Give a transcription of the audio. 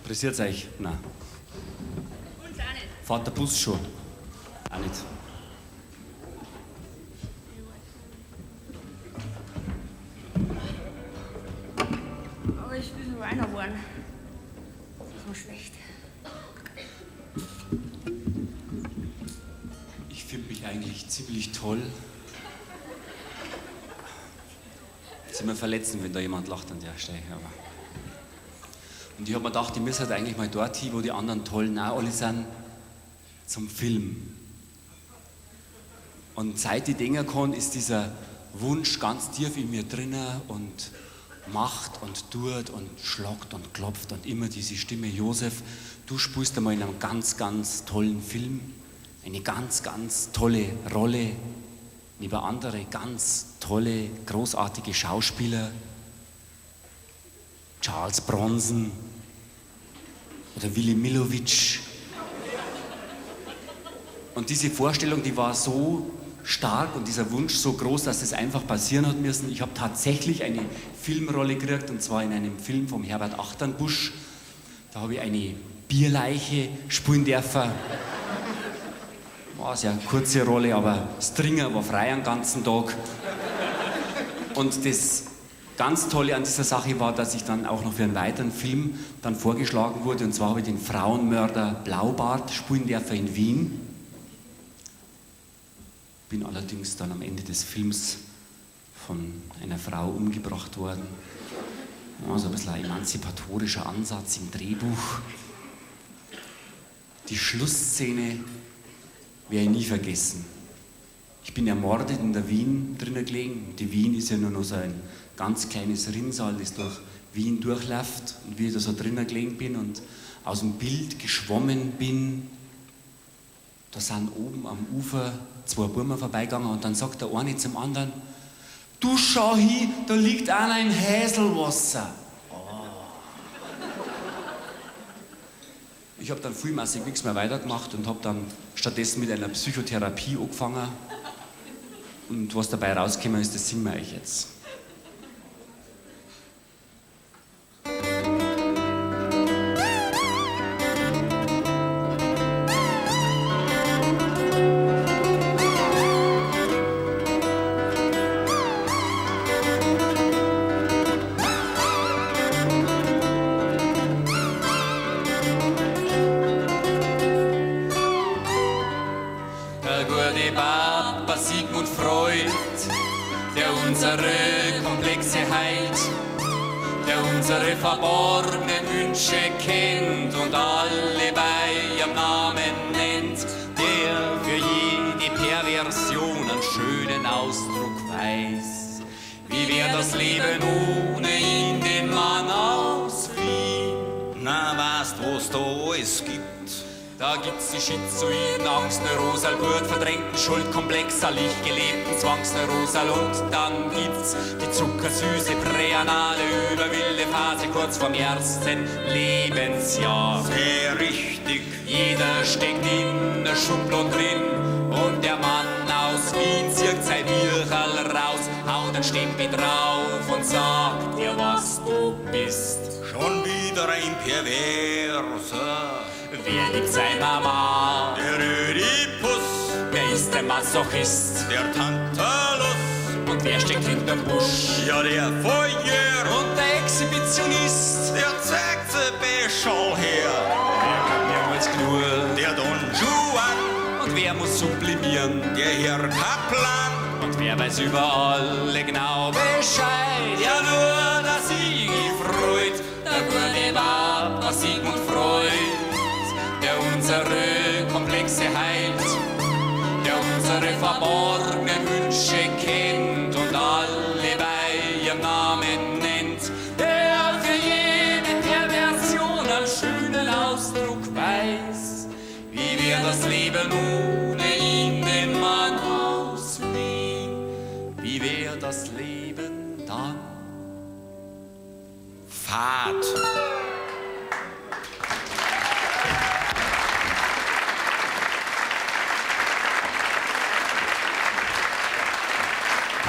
Interessiert's euch? Nein. Uns auch nicht. Fahrt der Bus schon? Auch nicht. Aber ich will so einer werden. So schlecht. Ich finde mich eigentlich ziemlich toll. Es ist immer verletzend, wenn da jemand lacht an der Stelle. Aber und ich habe mir gedacht, ich muss halt eigentlich mal dorthin, wo die anderen Tollen auch alle sind, zum Film. Und seit ich denken kann, ist dieser Wunsch ganz tief in mir drinnen und macht und tut und schlagt und klopft und immer diese Stimme: Josef, du spielst einmal in einem ganz, ganz tollen Film, eine ganz, ganz tolle Rolle, neben andere ganz tolle, großartige Schauspieler, Charles Bronson oder Willy Millowitsch. Und diese Vorstellung, die war so stark und dieser Wunsch so groß, dass das einfach passieren hat müssen. Ich habe tatsächlich eine Filmrolle gekriegt, und zwar in einem Film vom Herbert Achternbusch. Da habe ich eine Bierleiche spielen dürfen. War eine sehr kurze Rolle, aber Stringer war frei den ganzen Tag. Und das ganz Tolle an dieser Sache war, dass ich dann auch noch für einen weiteren Film dann vorgeschlagen wurde. Und zwar habe ich den Frauenmörder Blaubart spielen dürfen in Wien. Bin allerdings dann am Ende des Films von einer Frau umgebracht worden. Also ein bisschen ein emanzipatorischer Ansatz im Drehbuch. Die Schlussszene werde ich nie vergessen. Ich bin ermordet in der Wien drinnen gelegen. Die Wien ist ja nur noch so ein ganz kleines Rinnsal, das durch Wien durchläuft. Und wie ich da so drinnen gelegen bin und aus dem Bild geschwommen bin, da sind oben am Ufer zwei Burmen vorbeigegangen und dann sagt der eine zum anderen: Du schau hin, da liegt einer im Häselwasser. Ich habe dann vielmäßig nichts mehr weitergemacht und habe dann stattdessen mit einer Psychotherapie angefangen. Und was dabei rausgekommen ist, das singen wir euch jetzt. Sigmund Freud, der unsere Komplexe heilt, der unsere verborgenen Wünsche kennt und alle bei ihrem Namen nennt, der für jede Perversion einen schönen Ausdruck weiß. Wie wär das Leben ohne ihn, den Mann aus Wien? Na, weißt, was da alles gibt? Da gibt's die Schizoiden, Angstneurosal, gut verdrängten Schuldkomplex, allich gelebten Zwangsneurosal, und dann gibt's die zuckersüße präanale überwilde Phase kurz vorm ersten Lebensjahr. Sehr richtig. Jeder steckt in der Schublade drin und der Mann aus Wien zieht sein Bircherl raus, haut ein Stempel drauf und sagt dir, was du bist. Schon wieder ein Perverser. Wer liebt seine Mama? Der Ödipus. Wer ist der Masochist? Der Tantalus. Und wer steckt hinterm Busch? Ja, der Voyeur. Und der Exhibitionist? Der zeigt sie Beschall her. Wer kann mehrmals knurren? Der Don Juan. Und wer muss sublimieren? Der Herr Kaplan. Und wer weiß über alle genau Bescheid? Ja, nur der Sigi Freud, der gute Papa Sigmund Freud, der unsere Komplexe heilt, der unsere verborgenen Wünsche kennt und alle bei ihrem Namen nennt, der für jede Perversion einen schönen Ausdruck weiß. Wie wär das Leben ohne ihn, den Mann aus Wien? Wie wär das Leben dann? Fahrt.